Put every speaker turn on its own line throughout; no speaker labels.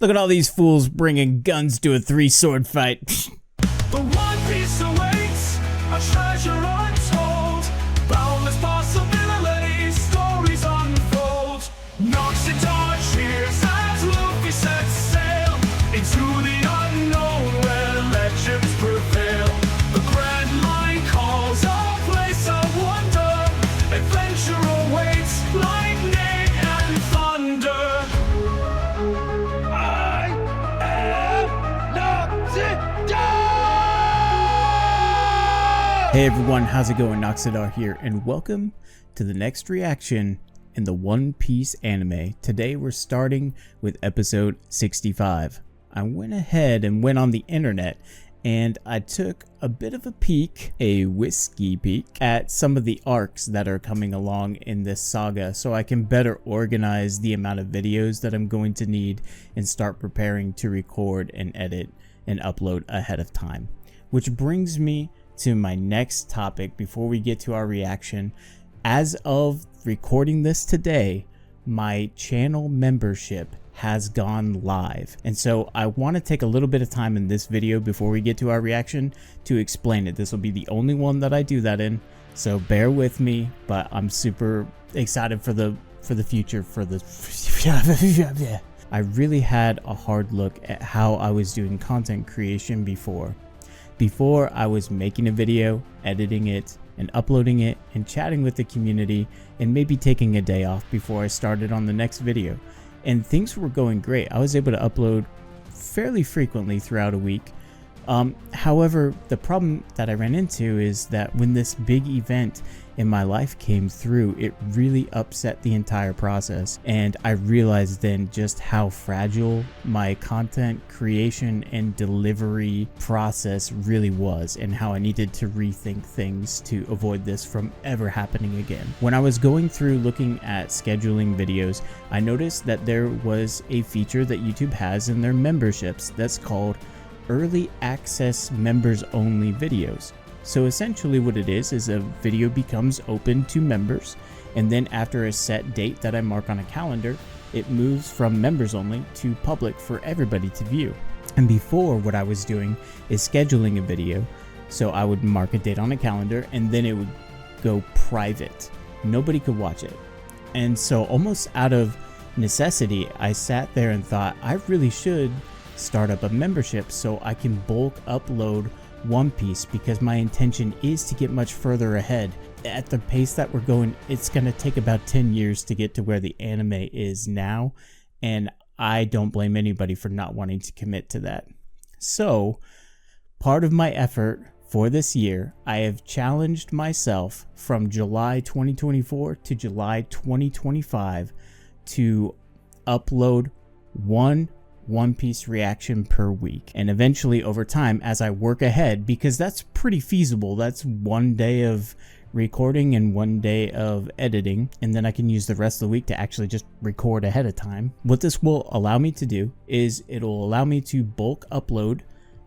Look at all these fools bringing guns to a 3-sword fight.
The One Piece awaits, a treasure untold. Boundless possibilities, stories unfold. Knocks and cheers as Luffy sets sail into the unknown where legends prevail. The Grand Line calls a place of wonder. Adventure awaits, lightning and thunder.
Hey everyone, how's it going? Noxidar here, and welcome to the next reaction in the One Piece anime. Today we're starting with episode 65. I went ahead and went on the internet and I took a bit of a peek, a whiskey peek, at some of the arcs that are coming along in this saga so I can better organize the amount of videos that I'm going to need and start preparing to record and edit and upload ahead of time. Which brings me to my next topic before we get to our reaction. As of recording this today, my channel membership has gone live, and so I want to take a little bit of time in this video before we get to our reaction to explain it. This will be the only one that I do that in, so bear with me, but I'm super excited for the future, for the I really had a hard look at how I was doing content creation before. Before, I was making a video, editing it, and uploading it, and chatting with the community, and maybe taking a day off before I started on the next video. And things were going great. I was able to upload fairly frequently throughout a week. However, the problem that I ran into is that when this big event in my life came through, it really upset the entire process. And I realized then just how fragile my content creation and delivery process really was, and how I needed to rethink things to avoid this from ever happening again. When I was going through looking at scheduling videos, I noticed that there was a feature that YouTube has in their memberships that's called Early Access Members Only Videos. So essentially what it is a video becomes open to members, and then after a set date that I mark on a calendar, it moves from members only to public for everybody to view. And before, what I was doing is scheduling a video, so I would mark a date on a calendar and then it would go private. Nobody could watch it. And so almost out of necessity, I sat there and thought, I really should start up a membership so I can bulk upload One Piece, because my intention is to get much further ahead. At the pace that we're going, it's going to take about 10 years to get to where the anime is now, and I don't blame anybody for not wanting to commit to that. So, part of my effort for this year, I have challenged myself from July 2024 to July 2025 to upload One Piece reaction per week, and eventually over time as I work ahead, because that's pretty feasible. That's one day of recording and one day of editing, and then I can use the rest of the week to actually just record ahead of time. What this will allow me to do is it'll allow me to bulk upload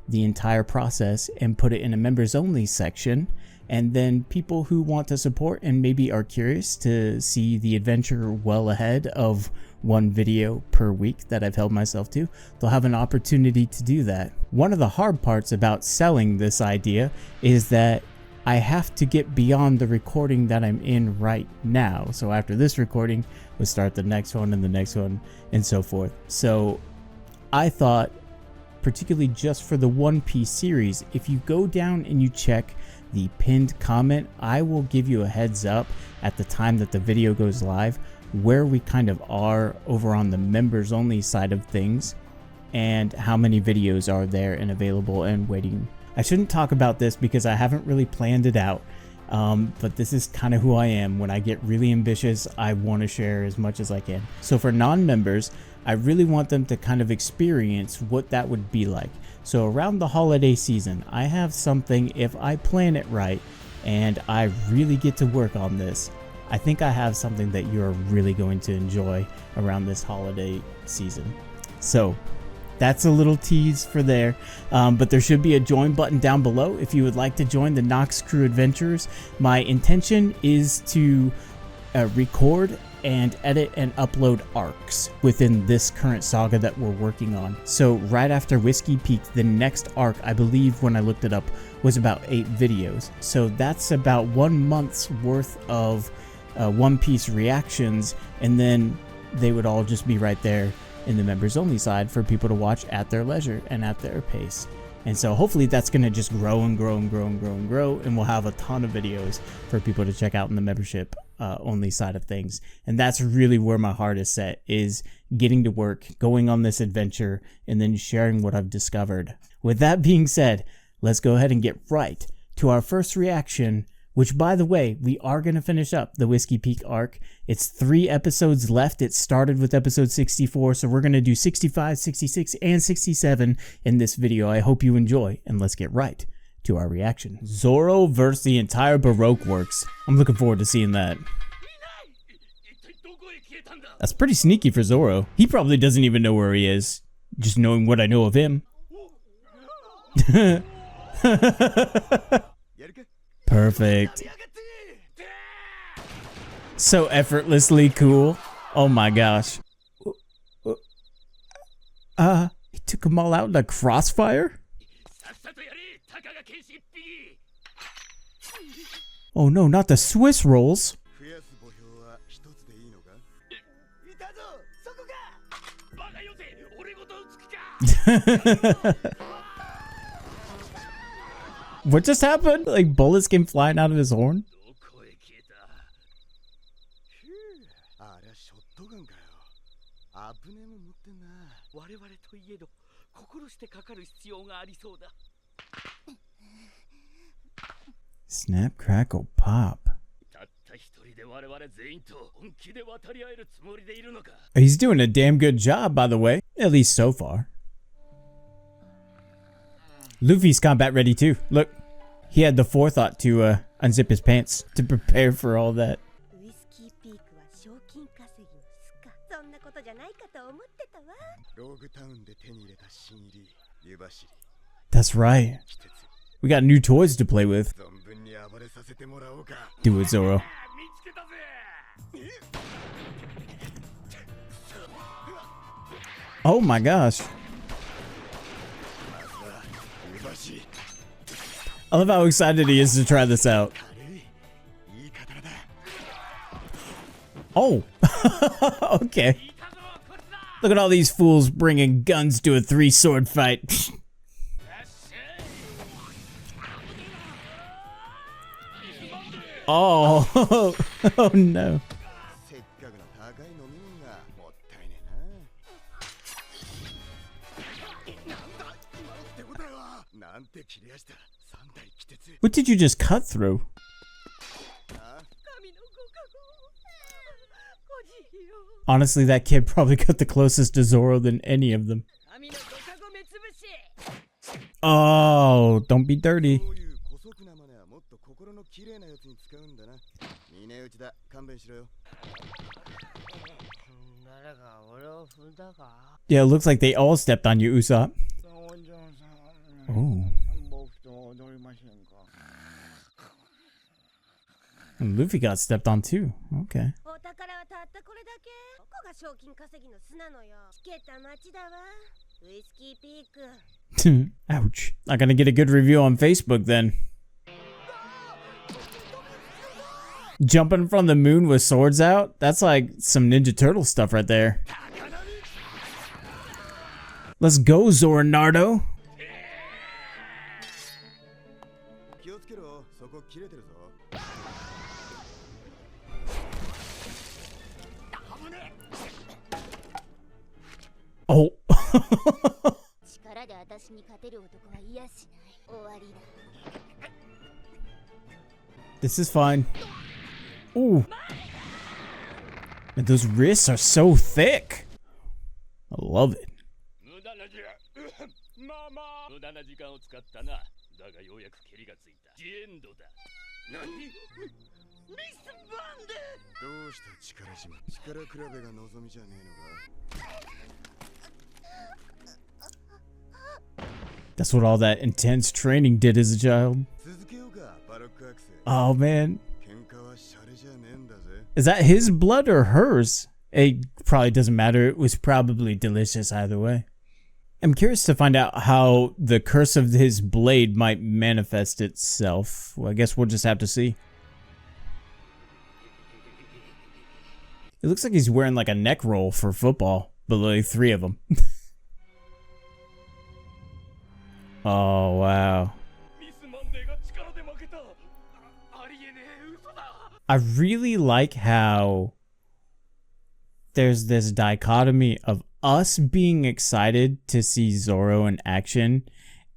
the entire process and put it in a members only section, and then people who want to support and maybe are curious to see the adventure well ahead of one video per week that I've held myself to, they'll have an opportunity to do that. One of the hard parts about selling this idea is that I have to get beyond the recording that I'm in right now. So after this recording, we'll start the next one and the next one and so forth. So I thought, particularly just for the One Piece series, if you go down and you check the pinned comment, I will give you a heads up at the time that the video goes live where we kind of are over on the members only side of things and how many videos are there and available and waiting. I shouldn't talk about this because I haven't really planned it out, but this is kind of who I am. When I get really ambitious, I want to share as much as I can. So for non-members, I really want them to kind of experience what that would be like. So around the holiday season, I have something, if I plan it right and I really get to work on this, I think I have something that you're really going to enjoy around this holiday season. So that's a little tease for there, but there should be a join button down below if you would like to join the Nox Crew Adventures. My intention is to record and edit and upload arcs within this current saga that we're working on. So right after Whiskey Peak, the next arc, I believe when I looked it up, was about 8 videos. So that's about 1 month's worth of One Piece reactions, and then they would all just be right there in the members only side for people to watch at their leisure and at their pace. And so hopefully that's going to just grow and grow and grow and grow and grow, and we'll have a ton of videos for people to check out in the membership only side of things. And that's really where my heart is set, is getting to work, going on this adventure, and then sharing what I've discovered. With that being said, let's go ahead and get right to our first reaction, which, by the way, we are going to finish up the Whiskey Peak arc. It's 3 episodes left. It started with episode 64, so we're going to do 65, 66, and 67 in this video. I hope you enjoy, and let's get right to our reaction. Zoro versus the entire Baroque Works. I'm looking forward to seeing that. That's pretty sneaky for Zoro. He probably doesn't even know where he is, just knowing what I know of him. Perfect. So effortlessly cool. Oh my gosh. He took them all out in a crossfire? Oh no, not the Swiss rolls. What just happened? Like bullets came flying out of his horn? Snap, crackle, pop. He's doing a damn good job, by the way. At least so far. Luffy's combat ready too. Look, he had the forethought to unzip his pants to prepare for all that. That's right. We got new toys to play with. Do it, Zoro. Oh my gosh. I love how excited he is to try this out. Oh, okay. Look at all these fools bringing guns to a 3-sword fight. Oh, oh no. What did you just cut through? Honestly, that kid probably got the closest to Zoro than any of them. Oh, don't be dirty. Yeah, it looks like they all stepped on you, Usopp. Oh. And Luffy got stepped on too. Okay. Ouch. Not gonna get a good review on Facebook then. Jumping from the moon with swords out? That's like some Ninja Turtle stuff right there. Let's go, Zoronardo. Oh. This is fine. Ooh. And those wrists are so thick. I love it. That's what all that intense training did as a child. Oh man. Is that his blood or hers? It probably doesn't matter. It was probably delicious either way. I'm curious to find out how the curse of his blade might manifest itself. Well, I guess we'll just have to see. It looks like he's wearing like a neck roll for football, but like 3 of them. Oh, wow. I really like how there's this dichotomy of us being excited to see Zoro in action,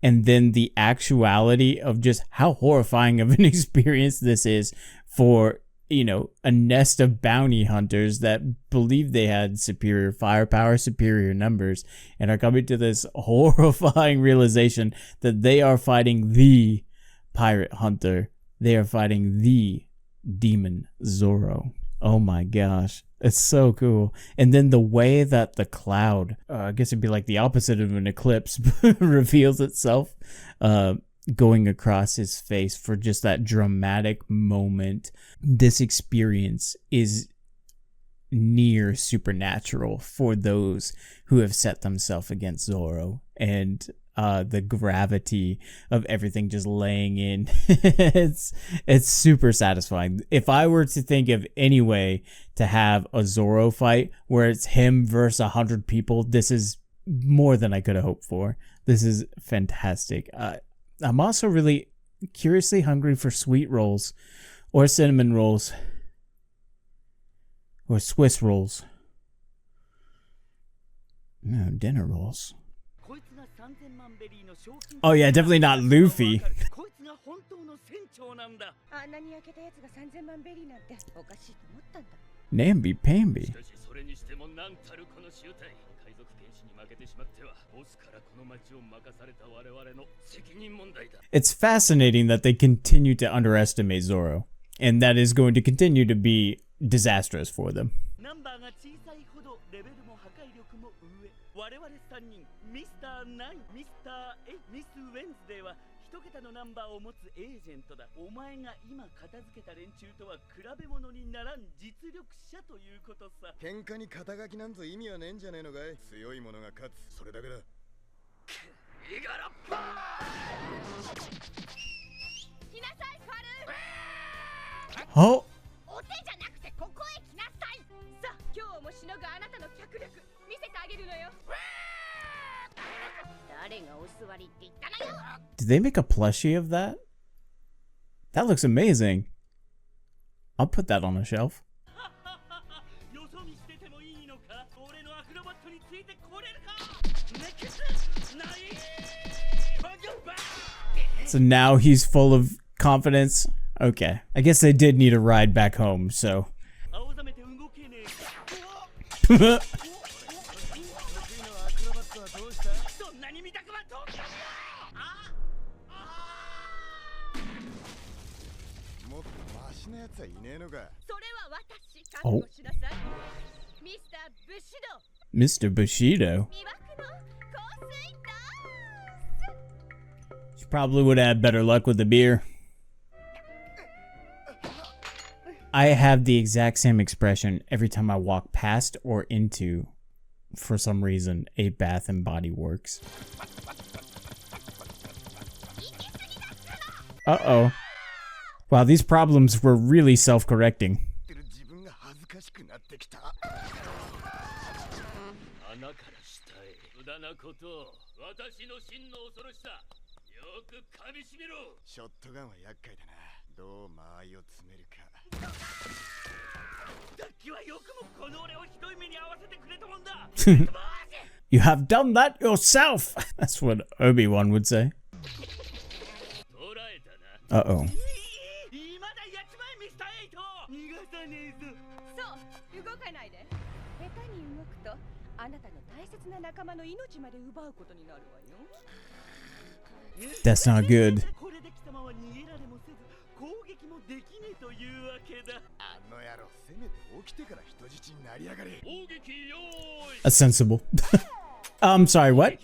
and then the actuality of just how horrifying of an experience this is for, you know, a nest of bounty hunters that believe they had superior firepower, superior numbers, and are coming to this horrifying realization that they are fighting the pirate hunter. They are fighting the demon Zoro. Oh my gosh. It's so cool. And then the way that the cloud, I guess it'd be like the opposite of an eclipse, reveals itself, going across his face for just that dramatic moment. This experience is near supernatural for those who have set themselves against Zoro, and the gravity of everything just laying in. it's super satisfying. If I were to think of any way to have a Zoro fight where it's him versus 100 people, this is more than I could have hoped for. This is fantastic. I'm also really curiously hungry for sweet rolls or cinnamon rolls or Swiss rolls. No, dinner rolls. Oh yeah, definitely not Luffy. Namby-pamby. It's fascinating that they continue to underestimate Zoro, and that is going to continue to be disastrous for them. Oh! Did they make a plushie of that? That looks amazing. I'll put that on a shelf. So now he's full of confidence. Okay. I guess they did need a ride back home, so. Oh. Mr. Bushido. She probably would have had better luck with the beer. I have the exact same expression every time I walk past or into, for some reason, a Bath and Body Works. Uh-oh. Wow, these problems were really self-correcting. You have done that yourself! That's what Obi-Wan would say. Uh-oh. That's not good. That's sensible. I'm sorry, what?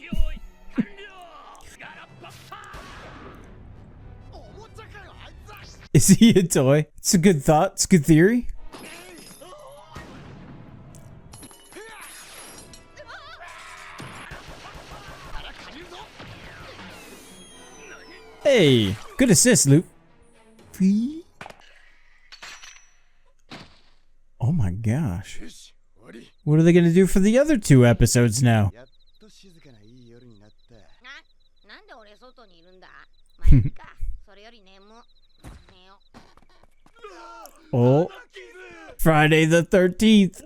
Is he a toy? It's a good thought. It's a good theory. Hey, good assist, Luffy. Oh my gosh. What are they gonna do for the other 2 episodes now? Oh, Friday the 13th.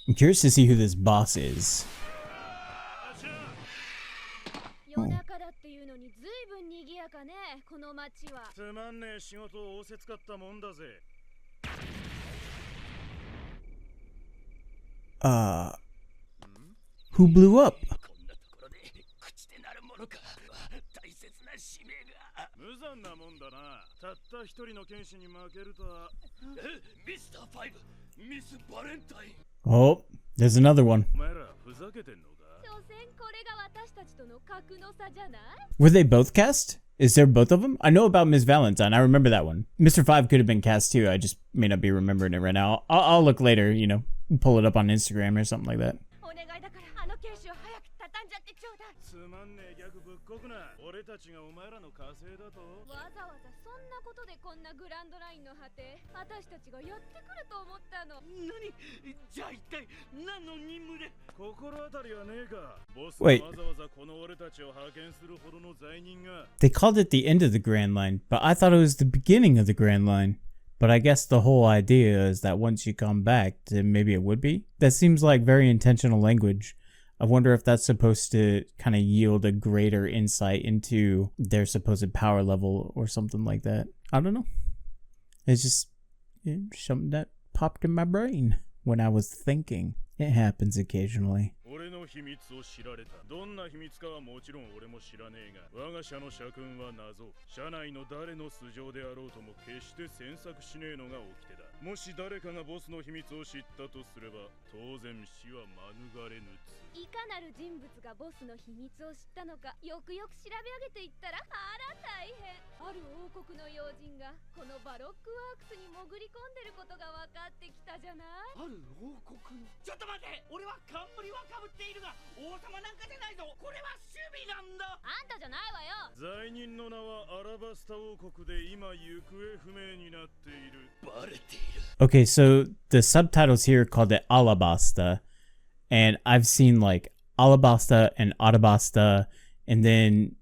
I'm curious to see who this boss is. Oh. Who blew up? Oh, there's another one. Were they both cast? Is there both of them? I know about Miss Valentine. I remember that one. Mr. 5 could have been cast too. I just may not be remembering it right now. I'll look later, you know, pull it up on Instagram or something like that. Wait. They called it the end of the Grand Line, but I thought it was the beginning of the Grand Line. But I guess the whole idea is that once you come back, then maybe it would be. That seems like very intentional language. I wonder if that's supposed to kind of yield a greater insight into their supposed power level or something like that. I don't know. It's just something that popped in my brain when I was thinking. It happens occasionally. Okay, so the subtitles here called it Alabasta, and I've seen like Alabasta and Arabasta, and then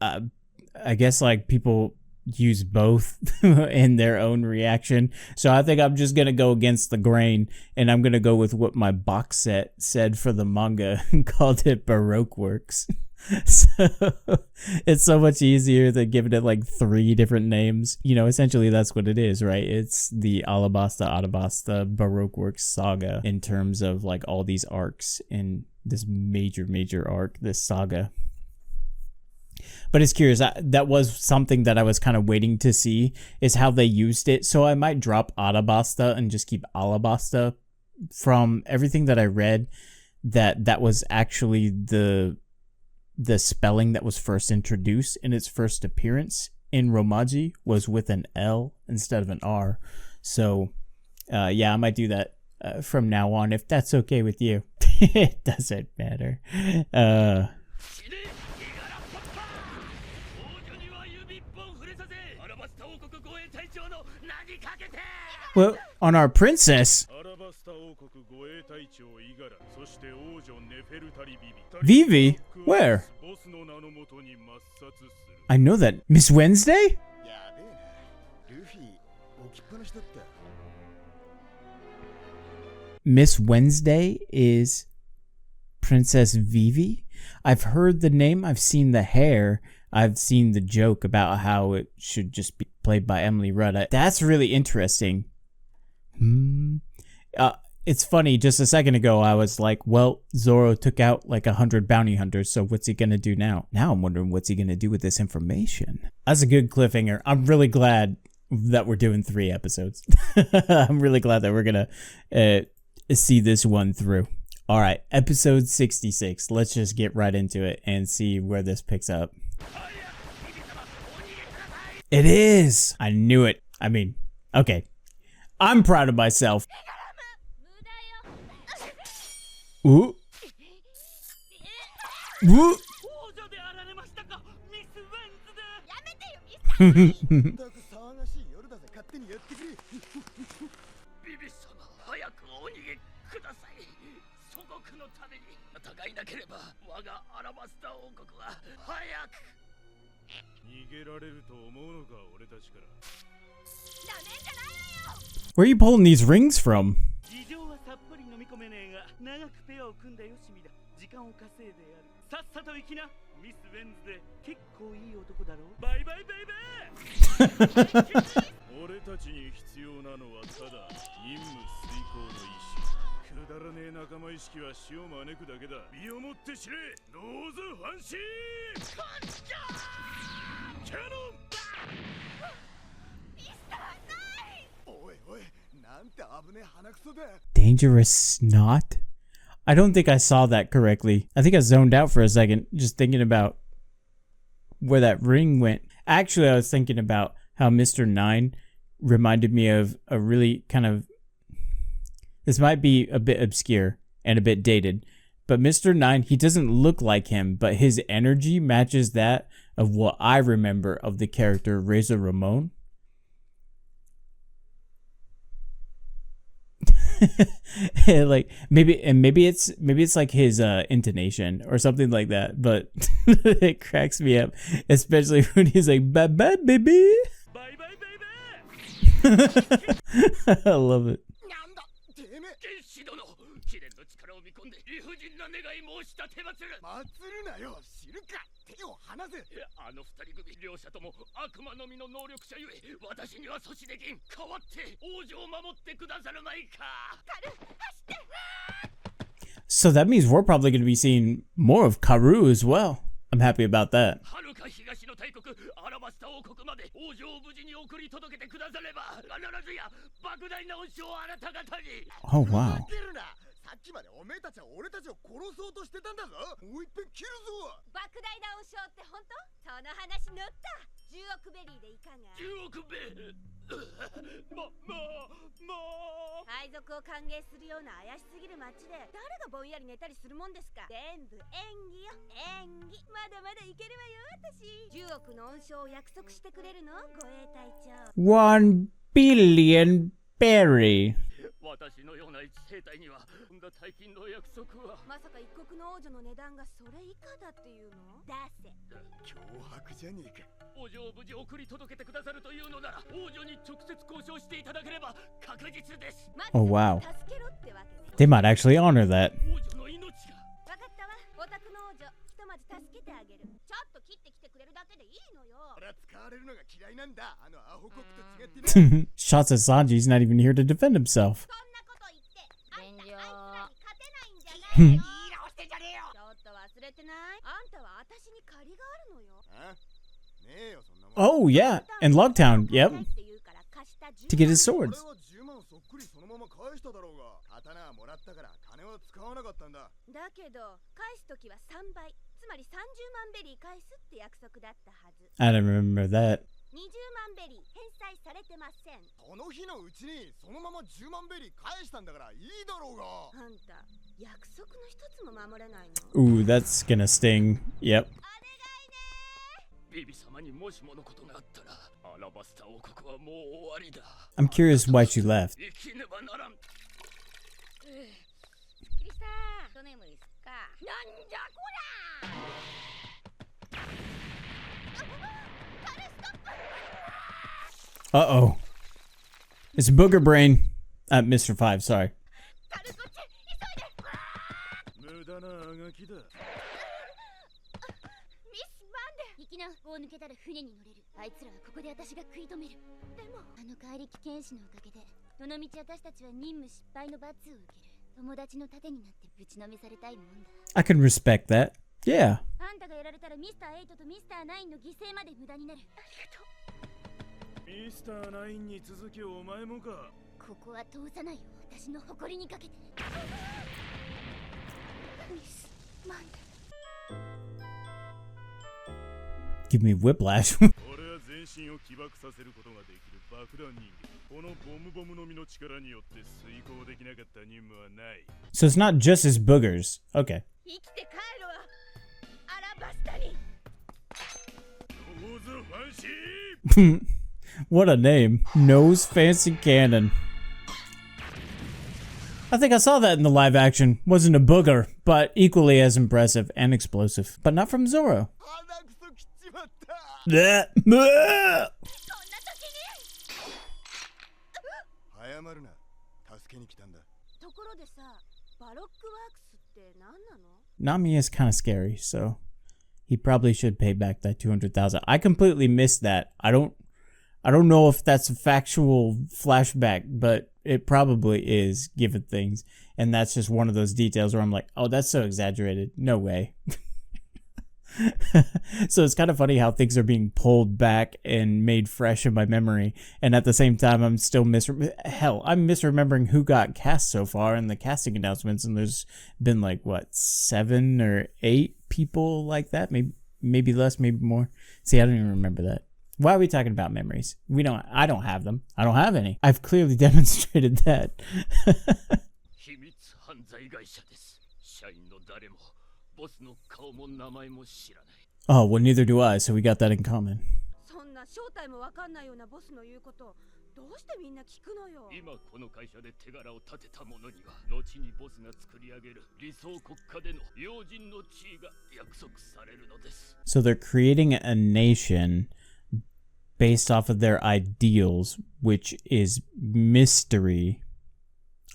I guess like people use both in their own reaction. So I think I'm just gonna go against the grain, and I'm gonna go with what my box set said for the manga and called it Baroque Works. So it's so much easier than giving it like 3 different names. You know, essentially that's what it is, right? It's the Alabasta Arabasta Baroque Works saga in terms of like all these arcs in this major arc, this saga. But it's curious, that was something that I was kind of waiting to see, is how they used it. So I might drop Arabasta and just keep Alabasta. From everything that I read, that was actually the spelling that was first introduced in its first appearance in Romaji was with an L instead of an R. So yeah, I might do that from now on, if that's okay with you. It doesn't matter. Well, on our princess, Vivi? Where? I know that. Miss Wednesday? Miss Wednesday is Princess Vivi? I've heard the name, I've seen the hair, I've seen the joke about how it should just be played by Emily Rudd. That's really interesting. It's funny, just a second ago I was like, well, Zoro took out like 100 bounty hunters, so what's he gonna do now? Now I'm wondering what's he gonna do with this information. That's a good cliffhanger. I'm really glad that we're doing 3 episodes. I'm really glad that we're gonna see this one through. All right, episode 66. Let's just get right into it and see where this picks up. It is! I knew it. I mean, okay. I'm proud of myself. Ooh. Woo!
王女であられましたか、ミス・ウェンズで。やめてよ、ミスター。だく騒がしい夜だぜ、勝手にやってくれ。ビビ様、早くお逃げください。祖国のために戦いなければ、我がアラバスタ王国は早く。逃げられると思うのか、俺たちから。ダメじゃないわよ。
Where are you pulling these rings from?
事情はさっぱり飲み込めねえが、長くペアを組んだよしみだ。時間を稼いでやる。さっさと行きな、ミス・ウェンズで。結構いい男だろう。バイバイベイベー。俺たちに必要なのはただ任務遂行の意志。くだらねえ仲間意識は死を招くだけだ。身をもって知れ、ノーズファンシーキャノン。ミスターナイ。おいおい、なんて危ねえ鼻くそだ。
Dangerous snot? I don't think I saw that correctly. I think I zoned out for a second, just thinking about where that ring went. Actually, I was thinking about how Mr. 9 reminded me of a really kind of... This might be a bit obscure and a bit dated, but Mr. 9, he doesn't look like him, but his energy matches that of what I remember of the character Razor Ramon. Like maybe it's like his intonation or something like that, but it cracks me up, especially when he's like bye bye baby.
Bye bye baby.
I love it.
貴殿、力を見込んで理不尽な願い申し立てまつる。祭るなよ、知るか。手を離せ。あの二人組両者とも悪魔のみの能力者ゆえ、私には阻止できん。代わって王女を守ってくださるまいか。カル、走って。
So that means we're probably going to be seeing more of Karu as well. I'm happy about that.
はるか東の大国アラバスタ王国まで王女を無事に送り届けてくだされば、必ずや莫大な恩賞をあなた方に。
Oh wow.
さっきまでおめえたちは俺たちを殺そうとしてたんだぞ。もういっぺん切るぞ。
莫大な恩賞って本当？その話乗った。10億ベリーでいかが
？10億ベリー。
海賊を歓迎するような怪しすぎる街で誰がぼんやり寝たりするもんですか。全部演技よ、演技。まだまだいけるわよ私。10億の恩賞を約束してくれるの、護衛隊長。
1 billion berry.
私のような一兵隊にはこんな大金の約束は。
まさか一国の王女の値段がそれ以下だっていうの？出せ。
脅迫じゃねえか。王女を無事送り届けてくださるというのなら、王女に直接交渉していただければ確実です。
Oh wow.
助けろってわけね。
They might actually honor that.
王女の命が。
わかったわ。お宅の王女、ひとまず助けてあげる。ちょっと切ってきてくれるだけでいいのよ。
俺は使われるのが嫌いなんだ。あのアホ国と違ってね。
Shots at Sanji's not even here to defend himself.
そんなこと言ってあんたあいつらに勝てないんじゃないの？言い直してんじゃねえよ。ちょっと忘れてない？あんたは私に借りがあるのよ。
ねえよそんなもん。
Oh yeah, and Logtown, yep. To get his swords.
俺は10万そっくりそのまま返しただろうが。刀はもらったから金は使わなかったんだ。
だけど返すときは3倍、つまり30万ベリー返すって約束だったはず。
I don't remember that.
20万ベリー返済されてません。
その日のうちにそのまま10万ベリー返したんだからいいだろうが。
あんた約束の一つも守れないの？
Ooh, that's gonna sting. Yep.
ビビ様にもしものことがあったら、アラバスタ王国はもう終わりだ。
I'm curious why she left.
生きねばならん。
びっくりした。一眠りすっか。なんじゃこら。カルストップ。
Uh-oh. It's Booger Brain. Mr. 5, sorry.
カルこっち急いで。
無駄なあがきだ。
ミスマンデ。
行きな、棒抜けたら船に乗れる。あいつらはここで私が食い止める。
でも
あの怪力剣士のおかげでどのみち私たちは任務失敗の罰を受ける。友達の盾になってぶちのめされたいもんだ。
I can respect that. Yeah.
あんたがやられたらミスター8とミスター9の犠牲まで無駄になる。
ありがとう。
ミスター9に続きお前もか。
ここは通さないよ。私の誇りにかけて。
ミスマンデ。
Give me whiplash.
俺は全身を起爆させることができる爆弾人間。このボムの実の力によって遂行できなかった任務はない。
So it's not just his boogers. Okay.
生きて帰るわ。
What a name. Nose Fancy Cannon. I think I saw that in the live action. Wasn't a booger, but equally as impressive and explosive. But not from Zoro. Bleh. Bleh.
謝るな。助けに来たんだ。
ところでさ、バロックワークスって何なの？
Nami is kind of scary, so he probably should pay back that 200,000. I completely missed that. I don't know if that's a factual flashback, but it probably is, given things. And that's just one of those details where I'm like, oh, that's so exaggerated. No way. So it's kind of funny how things are being pulled back and made fresh in my memory. And at the same time, I'm still I'm misremembering who got cast so far in the casting announcements. And there's been like, what, 7 or 8 people like that? Maybe less, maybe more. See, I don't even remember that. Why are we talking about memories? I don't have them. I don't have any. I've clearly demonstrated that. Oh, well, neither do I, so we got that in common.
そんな正体もわかんないようなボスの言うことどうしてみんな聞くのよ。
今この会社で手柄を立てた者には後にボスが作り上げる理想国家での要人の地位が約束されるのです。
So they're creating a nation based off of their ideals, which is mystery.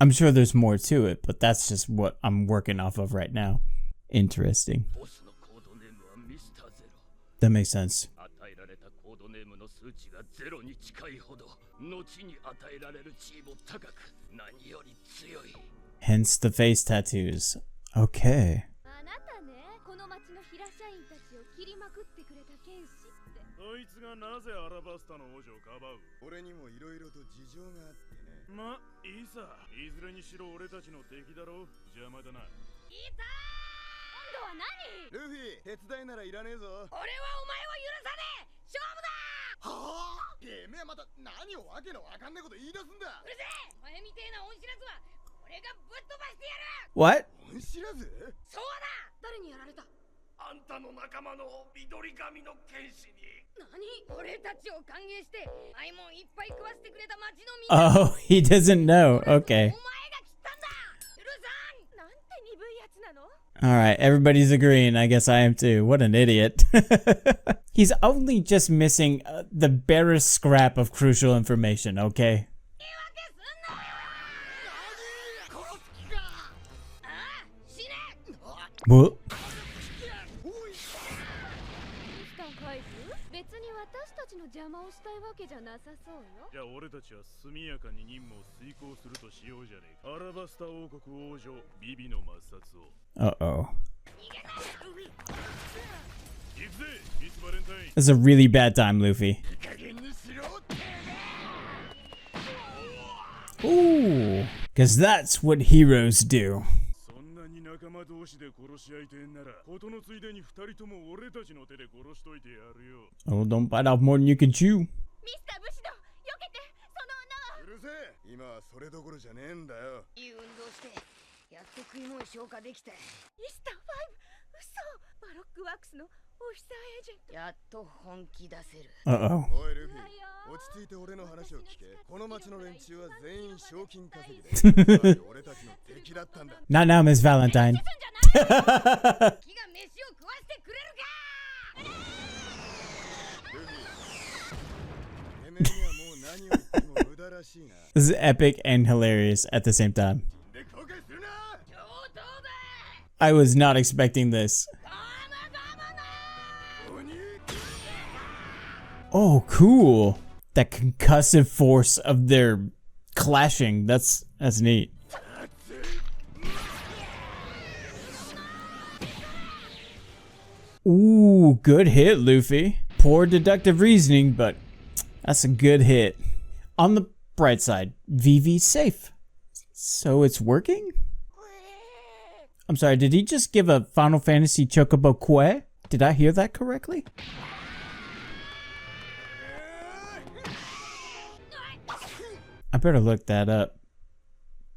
I'm sure there's more to it, but that's just what I'm working off of right now. Interesting. That makes sense. Hence the face tattoos. Okay.
あなたね、この町の平社員たちを切りまくってくれた剣士って。
そいつがなぜアラバスタの王女をかばう？
俺にもいろいろと事情があってね。
ま、いいさ。いずれにしろ俺たちの敵だろう。邪魔だな。
いたー！今度は何？
ルフィ、手伝いならいらねえぞ。
俺はお前を許さねえ！勝負だ！
はあ？てめえまた何をわけのわかんねえこと言い出すんだ。
うるせえ！お前みてえな恩知らずは俺がぶっ飛ばしてやる！
What?
恩知らず？
そうだ！誰にやられた？
あんたの仲間の緑髪の剣士に。
何？俺たちを歓迎して合いもんいっぱい食わせてくれた町のみんな。
Oh, he doesn't know. Okay.
お前が切ったんだ！許さん！なんて鈍いやつなの？
Alright, everybody's agreeing. I guess I am too. What an idiot. He's only just missing the barest scrap of crucial information, okay?
言い訳すんな！殺す気か！ああ、死ね！
What?
別に私たちの邪魔をしたいわけじゃなさそうよ。
じゃあ俺たちは速やかに任務を遂行するとしようじゃねえか。アラバスタ王国王女ビビの抹殺を。
Uh-oh.
行くぜ、ミスバレンタイン。
This is a really bad time, Luffy. Ooh, because that's what heroes do.
そんなに仲間同士で殺し合いてんなら、ことのついでに2人とも俺たちの手で殺しといてやるよ。
Oh, don't bite off more than you can chew.
ミスター武士道、避けて、その女は。
うるせえ。今はそれどころじゃねえんだよ。
いい運動して、やっと食い物消化できた。ミスター5、嘘。バロックワークスのオフィサーエージェント。やっと本気出せる。
Uh-oh.
おいルフィ、落ち着いて俺の話を聞け。この町の連中は全員賞金稼ぎで。俺たちの敵だったんだ。
Not now, Miss Valentine.
気が飯を食わせてくれるか！
ルフィ、てめえにはもう何を言っても無駄らしいな。
This is epic and hilarious at the same time.
で後悔するな。
上等だ！
I was not expecting this. Oh, cool. That concussive force of their clashing. That's neat. Ooh, good hit, Luffy. Poor deductive reasoning, but that's a good hit. On the bright side, Vivi's safe. So it's working? I'm sorry, did he just give a Final Fantasy Chocobo Kue? Did I hear that correctly? I better look that up.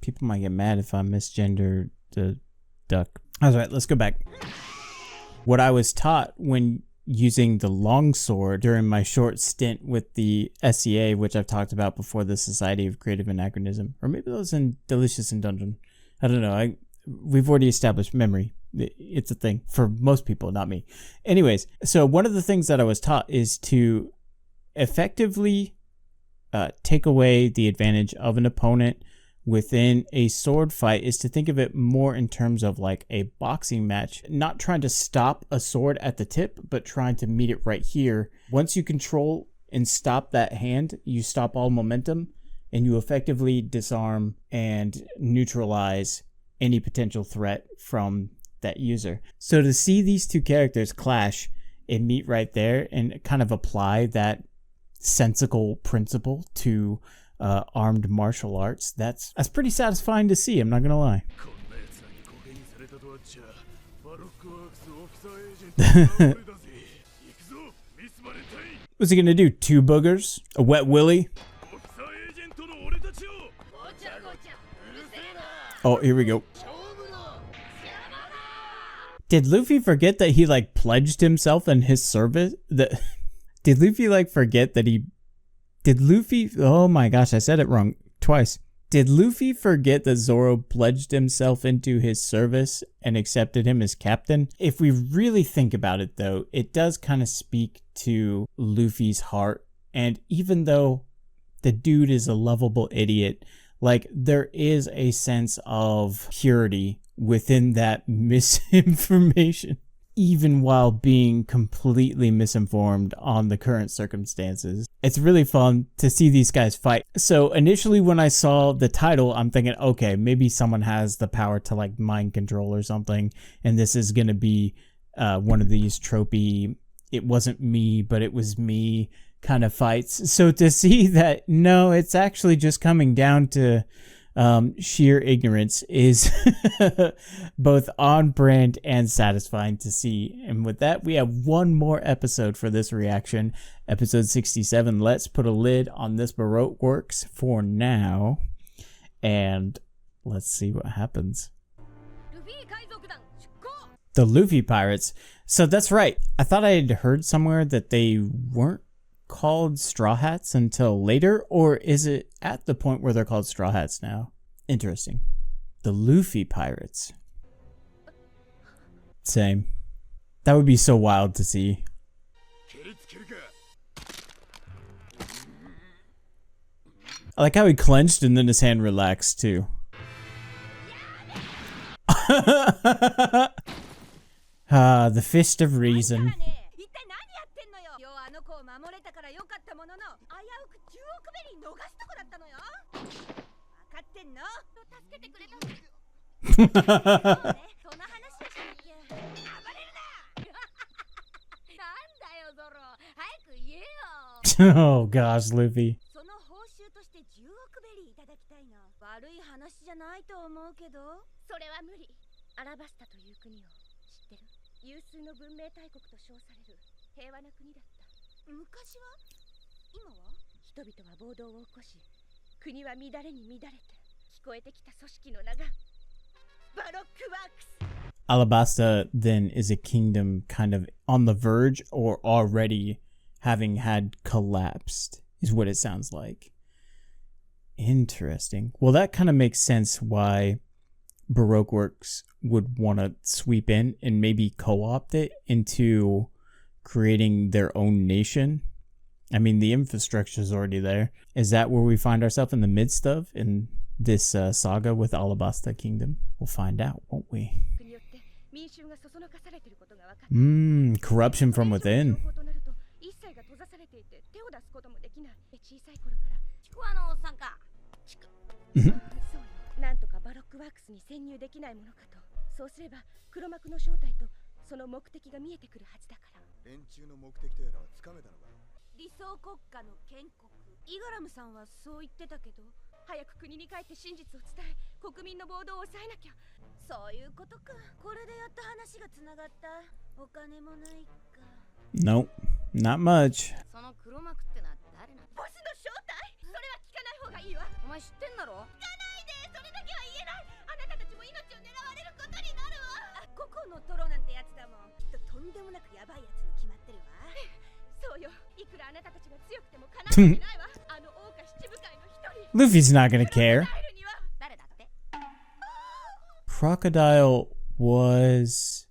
People might get mad if I misgender the duck. Alright, let's go back. What I was taught when using the longsword during my short stint with the SCA, which I've talked about before, the Society of Creative Anachronism, or maybe that was in Delicious in Dungeon. I don't know. We've already established memory. It's a thing for most people, not me. Anyways, so one of the things that I was taught is to effectively take away the advantage of an opponent within a sword fight is to think of it more in terms of like a boxing match, not trying to stop a sword at the tip, but trying to meet it right here. Once you control and stop that hand, you stop all momentum and you effectively disarm and neutralize any potential threat from that user. So to see these two characters clash and meet right there and kind of apply that sensical principle to armed martial arts, that's pretty satisfying to see, I'm not gonna lie. What's he gonna do? 2 boogers? A wet willy? Oh, here we go. Did Luffy forget that he like pledged himself in his service? Did Luffy like forget that he... Did Luffy... Oh my gosh, I said it wrong twice. Did Luffy forget that Zoro pledged himself into his service and accepted him as captain? If we really think about it though, it does kind of speak to Luffy's heart. And even though the dude is a lovable idiot, like there is a sense of purity within that misinformation, even while being completely misinformed on the current circumstances. It's really fun to see these guys fight. So initially when I saw the title, I'm thinking, okay, maybe someone has the power to like mind control or something, and this is going to be one of these tropey, it wasn't me, but it was me kind of fights. So to see that, no, it's actually just coming down to sheer ignorance is both on brand and satisfying to see. And with that, we have one more episode for this reaction, episode 67. Let's put a lid on this Baroque Works for now, and let's see what happens. The Luffy Pirates. So that's right. I thought I had heard somewhere that they weren't called Straw Hats until later, or is it at the point where they're called Straw Hats now? Interesting. The Luffy Pirates. Same. That would be so wild to see. I like how he clenched and then his hand relaxed too. The fist of reason. Oh gosh, Luffy. Alabasta then is a kingdom kind of on the verge or already having had collapsed, is what it sounds like. Interesting. Well, that kind of makes sense why Baroque Works would want to sweep in and maybe co-opt it into creating their own nation. I mean, the infrastructure is already there. Is that where we find ourselves in the midst of in this saga with Alabasta Kingdom? We'll find out, won't we? Corruption from within. Nope, not much. Luffy's not gonna care. Crocodile was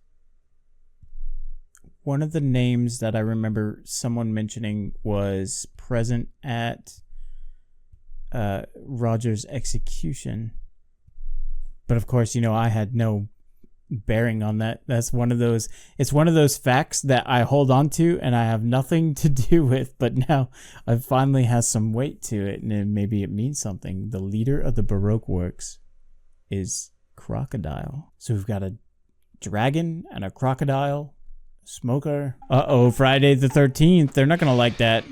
one of the names that I remember someone mentioning was present at Roger's execution. But of course, you know, I had no bearing on that. That's one of those, it's one of those facts that I hold on to and I have nothing to do with, but now it finally has some weight to it and then maybe it means something. The leader of the Baroque Works is Crocodile. So we've got a dragon and a crocodile, smoker. Uh-oh, Friday the 13th. They're not gonna like that.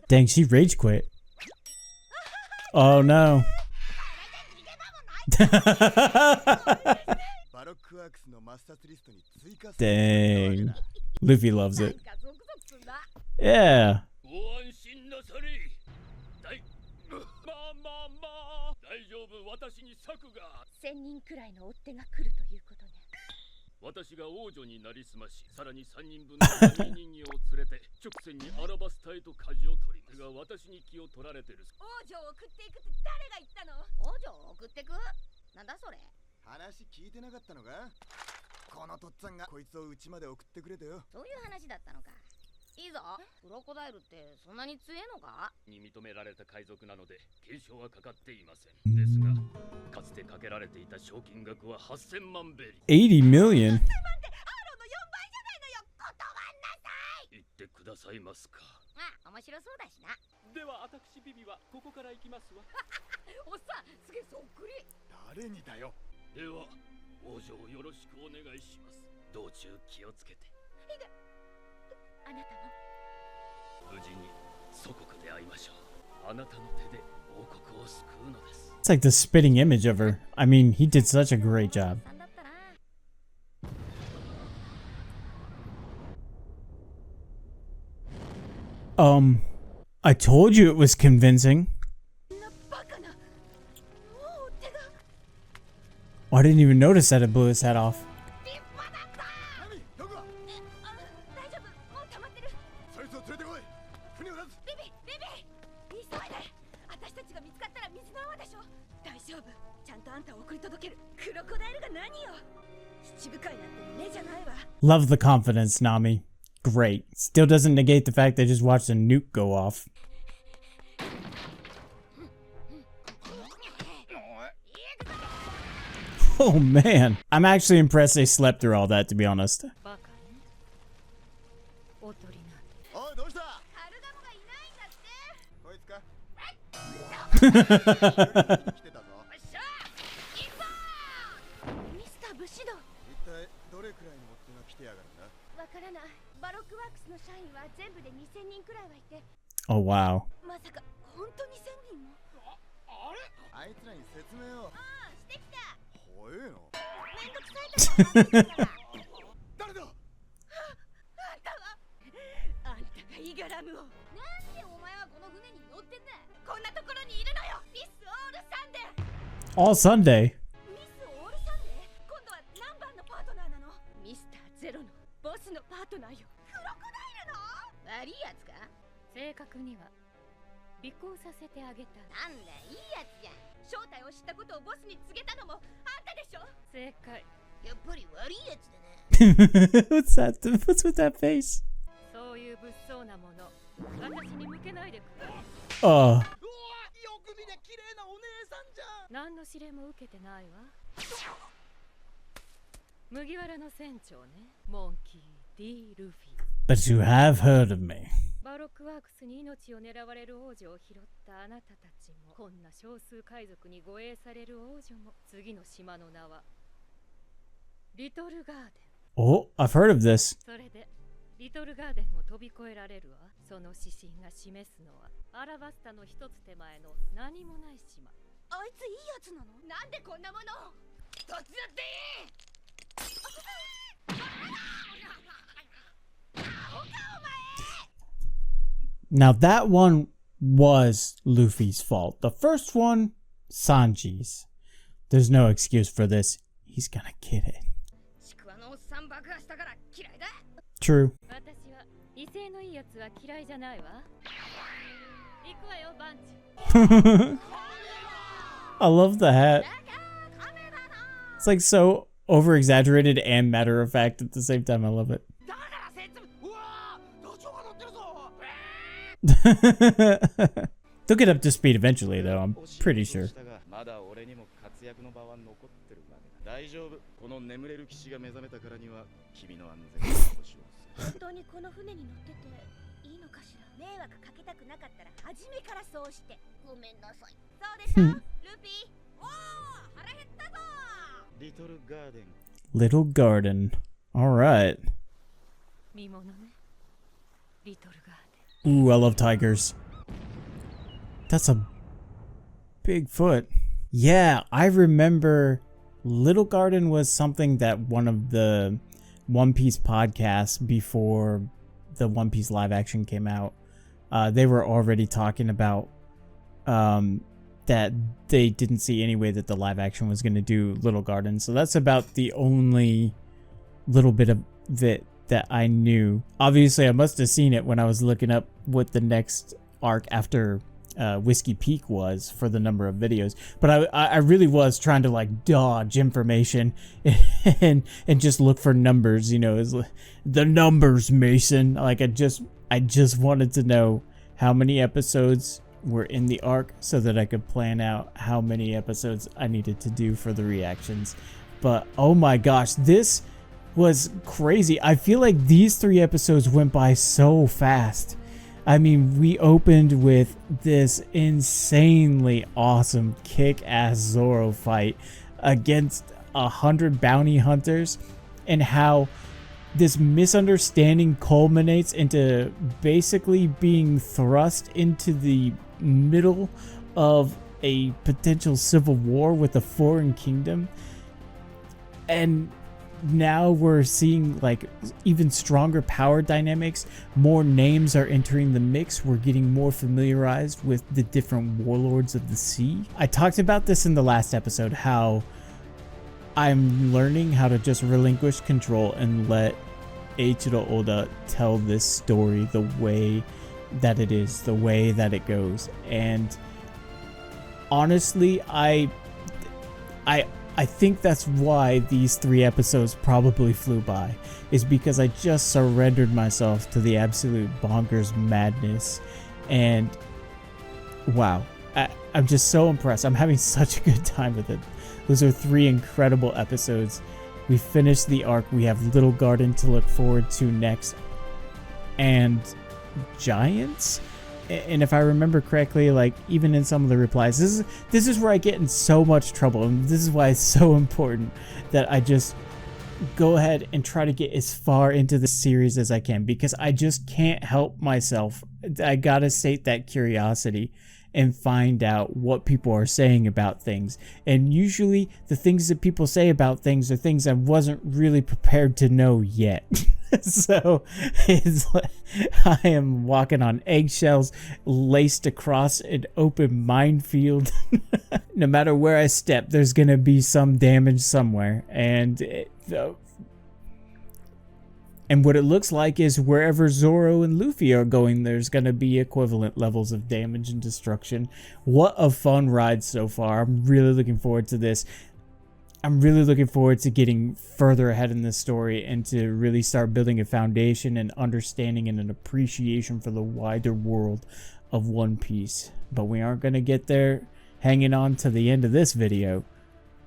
Dang, she rage quit. Oh no. Dang. Luffy loves it. Yeah.
私が王女になりすまし、さらに3人分の人形を連れて直線にアラバスタへと舵を取りますが、私に気を取られてる。
王女を送っていくって誰が言ったの？王女を送ってく？なんだそれ？
話聞いてなかったのか？このとっつぁんがこいつを家まで送ってくれたよ。
そういう話だったのか。いいぞ。クロコダイルってそんなに強えのか？
に認められた海賊なので懸賞はかかっていません。ですが、かつてかけられていた賞金額は8000万ベリー。
80 million?
言ってくださいますか。
あ、面白そうだしな。
では私ビビはここから行きますわ。
おっさん、すげえそっくり。
誰にだよ。
では王女をよろしくお願いします。道中気をつけて。
あなたも
無事に祖国で会いましょう。あなたの手で王国を救うのです。
It's like the spitting image of her. I mean, he did such a great job. I told you it was convincing. Oh, I didn't even notice that it blew his head off. Love the confidence, Nami. Great. Still doesn't negate the fact they just watched a nuke go off. Oh man. I'm actually impressed they slept through all that, to be honest.
Baroque Works の社員は全部で2000人くらいはいて。
Oh wow.
まさか本当に1000人も？
あれ？あいつらに説明を。
してきた。
怖えの。
めんどくさいとか。
誰だ？
あんたは？あんたがイガラムを。なんでお前はこの船に乗ってんだ？こんなところにいるのよ。ミスオールサンデー。
All Sunday.
ミスオールサンデー？今度は何番のパートナーなの？ミスターゼロのボスのパートナーよ。クロコダイルの？悪いやつか？
正確には尾行させてあげた。
なんだいいやつじゃん。正体を知ったことをボスに告げたのもあんたでしょ？
正解。
やっぱり悪いやつだね。
What's that? What's with that face?
そういう物騒なもの私に向けないでくれ。
よく見りゃ綺麗なお姉さんじゃん。
何の指令も受けてないわ。麦わらの船長ね。モンキー D ルフィ。
But you have heard of me.
バロックワークスに命を狙われる王女を拾ったあなたたちも、こんな少数海賊に護衛される王女も、次の島の名はリトルガーデン。
Oh, I've heard of this.
それでリトルガーデンを飛び越えられるわ。その指針が示すのはアラバスタの一つ手前の何もない島。
あいついいやつなの？なんでこんなものを？突然っていい。
Now that one was Luffy's fault. The first one, Sanji's. There's no excuse for this. He's gonna get it.
ちくわのおっさん爆破したから嫌いだ。
True.
私は威勢のいいやつは嫌いじゃないわ。行くわよ、バンチ。
I love the hat. It's like so over exaggerated and matter of fact at the same time. I love it.
だから説明うわー土壌が乗ってるぞ
They'll get up to speed eventually, though, I'm pretty sure.
まだ俺にも活躍の場は残ってるわけだ。大丈夫。この眠れる騎士が目覚めたからには君の安全を保証する。
本当にこの船に乗ってていいのかしら。迷惑かけたくなかったら初めからそうして。ごめんなさい。そうでしょ、ルフィ。おお、腹減ったぞ。
リトルガーデン。
Little garden. All right.
見物ね。リトルガーデン。
Ooh, I love tigers. That's a big foot. Yeah, I remember Little Garden was something that one of the One Piece podcasts before the One Piece live action came out, they were already talking about that they didn't see any way that the live action was going to do Little Garden. So that's about the only little bit of it that I knew. Obviously, I must have seen it when I was looking up what the next arc after Whiskey Peak was for the number of videos, but I really was trying to like dodge information and just look for numbers, you know, the numbers, Mason. Like I just wanted to know how many episodes were in the arc so that I could plan out how many episodes I needed to do for the reactions. But oh my gosh, this was crazy. I feel like these 3 episodes went by so fast. I mean, we opened with this insanely awesome kick-ass Zoro fight against 100 bounty hunters, and how this misunderstanding culminates into basically being thrust into the middle of a potential civil war with a foreign kingdom. And now we're seeing like even stronger power dynamics. More names are entering the mix. We're getting more familiarized with the different warlords of the sea. I talked about this in the last episode, how I'm learning how to just relinquish control and let Eiichiro Oda tell this story the way that it is, the way that it goes. And honestly, I think that's why these 3 episodes probably flew by, is because I just surrendered myself to the absolute bonkers madness. And wow, I'm just so impressed. I'm having such a good time with it. Those are 3 incredible episodes. We finished the arc. We have Little Garden to look forward to next, and Giants. And if I remember correctly, like even in some of the replies, this is where I get in so much trouble, and this is why it's so important that I just go ahead and try to get as far into the series as I can, because I just can't help myself. I gotta sate that curiosity and find out what people are saying about things. And usually the things that people say about things are things I wasn't really prepared to know yet. So it's like I am walking on eggshells, laced across an open minefield. No matter where I step, there's gonna be some damage somewhere. And what it looks like is wherever Zoro and Luffy are going, there's going to be equivalent levels of damage and destruction. What a fun ride so far. I'm really looking forward to this. I'm really looking forward to getting further ahead in this story and to really start building a foundation and understanding and an appreciation for the wider world of One Piece. But we aren't going to get there hanging on to the end of this video.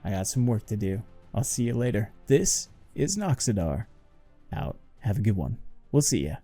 I got some work to do. I'll see you later. This is Noxidar. Out. Have a good one. We'll see ya.